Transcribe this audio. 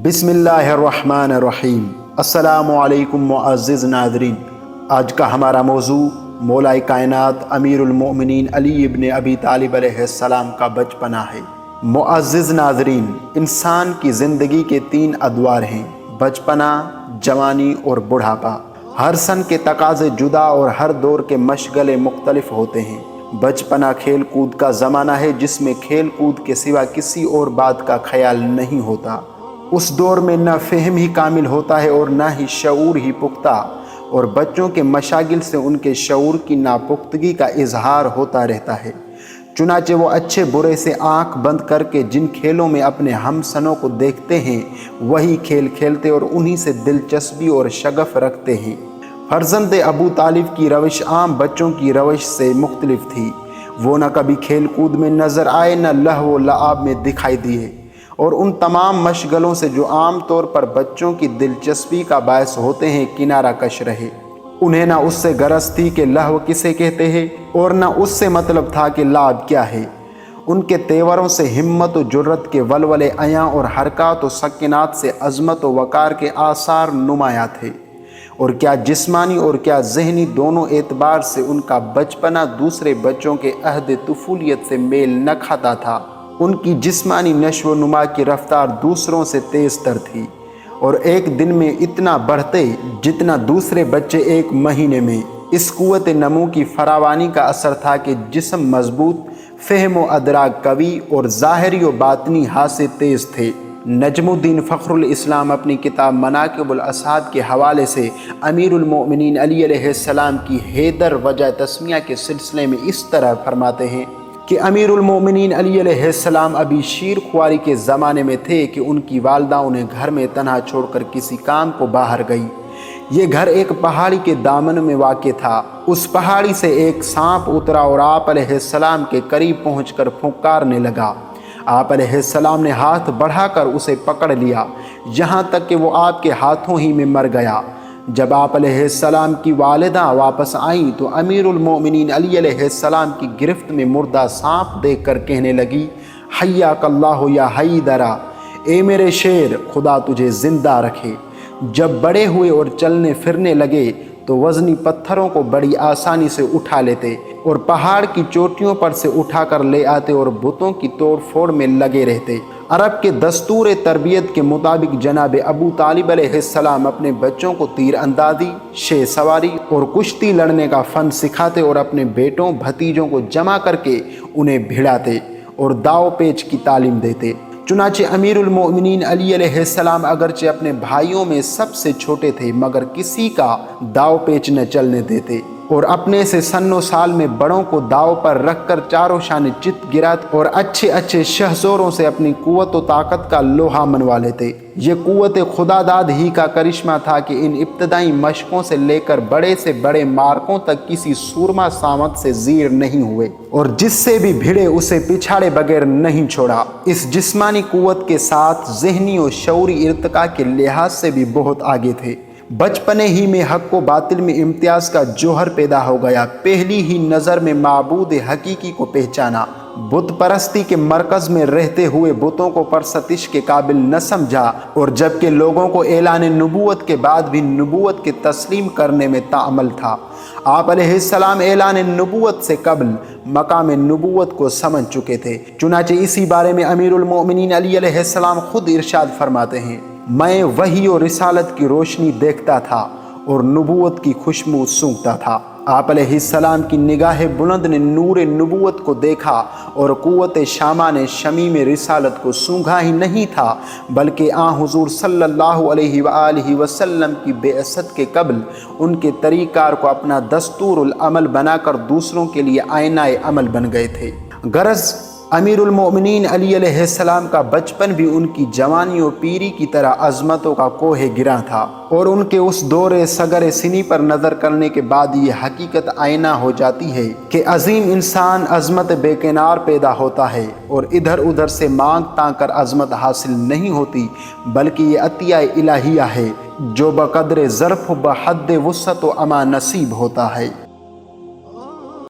بسم اللہ الرحمن الرحیم۔ السلام علیکم معزز ناظرین، آج کا ہمارا موضوع مولا کائنات امیر المؤمنین علی ابن ابی طالب علیہ السلام کا بچپنا ہے۔ معزز ناظرین، انسان کی زندگی کے 3 ادوار ہیں: بچپنا، جوانی اور بڑھاپا۔ ہر سن کے تقاضے جدا اور ہر دور کے مشغلے مختلف ہوتے ہیں۔ بچپنا کھیل کود کا زمانہ ہے جس میں کھیل کود کے سوا کسی اور بات کا خیال نہیں ہوتا۔ اس دور میں نہ فہم ہی کامل ہوتا ہے اور نہ ہی شعور ہی پختہ، اور بچوں کے مشاغل سے ان کے شعور کی ناپختگی کا اظہار ہوتا رہتا ہے۔ چنانچہ وہ اچھے برے سے آنکھ بند کر کے جن کھیلوں میں اپنے ہم سنوں کو دیکھتے ہیں وہی کھیل کھیلتے اور انہی سے دلچسپی اور شغف رکھتے ہیں۔ فرزند ابو طالب کی روش عام بچوں کی روش سے مختلف تھی۔ وہ نہ کبھی کھیل کود میں نظر آئے، نہ لہو و لعب میں دکھائی دیے، اور ان تمام مشغلوں سے جو عام طور پر بچوں کی دلچسپی کا باعث ہوتے ہیں کنارہ کش رہے۔ انہیں نہ اس سے غرض تھی کہ لہو کسے کہتے ہیں اور نہ اس سے مطلب تھا کہ لعب کیا ہے۔ ان کے تیوروں سے ہمت و جرت کے ولولے عیاں اور حرکات و سکنات سے عظمت و وقار کے آثار نمایاں تھے، اور کیا جسمانی اور کیا ذہنی دونوں اعتبار سے ان کا بچپنا دوسرے بچوں کے عہد طفولیت سے میل نہ کھاتا تھا۔ ان کی جسمانی نشو و نما کی رفتار دوسروں سے تیز تر تھی، اور ایک دن میں اتنا بڑھتے جتنا دوسرے بچے ایک مہینے میں۔ اس قوت نمو کی فراوانی کا اثر تھا کہ جسم مضبوط، فہم و ادراک قوی، اور ظاہری و باطنی حاسے تیز تھے۔ نجم الدین فخر الاسلام اپنی کتاب مناقب الاصحاب کے حوالے سے امیر المؤمنین علی علیہ السلام کی حیدر وجہ تسمیہ کے سلسلے میں اس طرح فرماتے ہیں کہ امیر المؤمنین علی علیہ السلام ابھی شیر خواری کے زمانے میں تھے کہ ان کی والدہ انہیں گھر میں تنہا چھوڑ کر کسی کام کو باہر گئی۔ یہ گھر ایک پہاڑی کے دامن میں واقع تھا۔ اس پہاڑی سے ایک سانپ اترا اور آپ علیہ السلام کے قریب پہنچ کر پھنکارنے لگا۔ آپ علیہ السلام نے ہاتھ بڑھا کر اسے پکڑ لیا، یہاں تک کہ وہ آپ کے ہاتھوں ہی میں مر گیا۔ جب آپ علیہ السلام کی والدہ واپس آئیں تو امیر المؤمنین علی علیہ السلام کی گرفت میں مردہ سانپ دیکھ کر کہنے لگی: حیاک اللہ یا حیدرا، اے میرے شیر، خدا تجھے زندہ رکھے۔ جب بڑے ہوئے اور چلنے پھرنے لگے تو وزنی پتھروں کو بڑی آسانی سے اٹھا لیتے اور پہاڑ کی چوٹیوں پر سے اٹھا کر لے آتے اور بتوں کی توڑ پھوڑ میں لگے رہتے۔ عرب کے دستور تربیت کے مطابق جناب ابو طالب علیہ السلام اپنے بچوں کو تیر اندازی، شے سواری اور کشتی لڑنے کا فن سکھاتے اور اپنے بیٹوں بھتیجوں کو جمع کر کے انہیں بھڑاتے اور داؤ پیچ کی تعلیم دیتے۔ چنانچہ امیر المؤمنین علی علیہ السلام اگرچہ اپنے بھائیوں میں سب سے چھوٹے تھے مگر کسی کا داؤ پیچ نہ چلنے دیتے، اور اپنے سے سن و سال میں بڑوں کو داؤ پر رکھ کر چاروں شانے چت گراتے اور اچھے اچھے شہزوروں سے اپنی قوت و طاقت کا لوہا منوا لیتے۔ یہ قوت خدا داد ہی کا کرشمہ تھا کہ ان ابتدائی مشقوں سے لے کر بڑے سے بڑے مارکوں تک کسی سورما ساونت سے زیر نہیں ہوئے، اور جس سے بھی بھڑے اسے پچھاڑے بغیر نہیں چھوڑا۔ اس جسمانی قوت کے ساتھ ذہنی و شعوری ارتقاء کے لحاظ سے بھی بہت آگے تھے۔ بچپنے ہی میں حق و باطل میں امتیاز کا جوہر پیدا ہو گیا۔ پہلی ہی نظر میں معبود حقیقی کو پہچانا۔ بت پرستی کے مرکز میں رہتے ہوئے بتوں کو پرستش کے قابل نہ سمجھا، اور جبکہ لوگوں کو اعلان نبوت کے بعد بھی نبوت کے تسلیم کرنے میں تعمل تھا۔ آپ علیہ السلام اعلان نبوت سے قبل مقام نبوت کو سمجھ چکے تھے۔ چنانچہ اسی بارے میں امیر المؤمنین علی علیہ السلام خود ارشاد فرماتے ہیں: میں وحی و رسالت کی روشنی دیکھتا تھا اور نبوت کی خوشبو سونگھتا تھا۔ آپ علیہ السلام کی نگاہ بلند نے نور نبوت کو دیکھا اور قوت شامہ نے شمیم رسالت کو سونگھا ہی نہیں تھا، بلکہ حضور صلی اللہ علیہ وآلہ وسلم کی بعثت کے قبل ان کے طریق کار کو اپنا دستور العمل بنا کر دوسروں کے لیے آئینہ عمل بن گئے تھے۔ غرض امیر المؤمنین علی علیہ السلام کا بچپن بھی ان کی جوانی و پیری کی طرح عظمتوں کا کوہ گراں تھا، اور ان کے اس دور صغر سنی پر نظر کرنے کے بعد یہ حقیقت آئینہ ہو جاتی ہے کہ عظیم انسان عظمت بے کنار پیدا ہوتا ہے، اور ادھر ادھر سے مانگ تانگ کر عظمت حاصل نہیں ہوتی، بلکہ یہ عطیہ الہیہ ہے جو بقدر ظرف و بحد وسعت و اما نصیب ہوتا ہے۔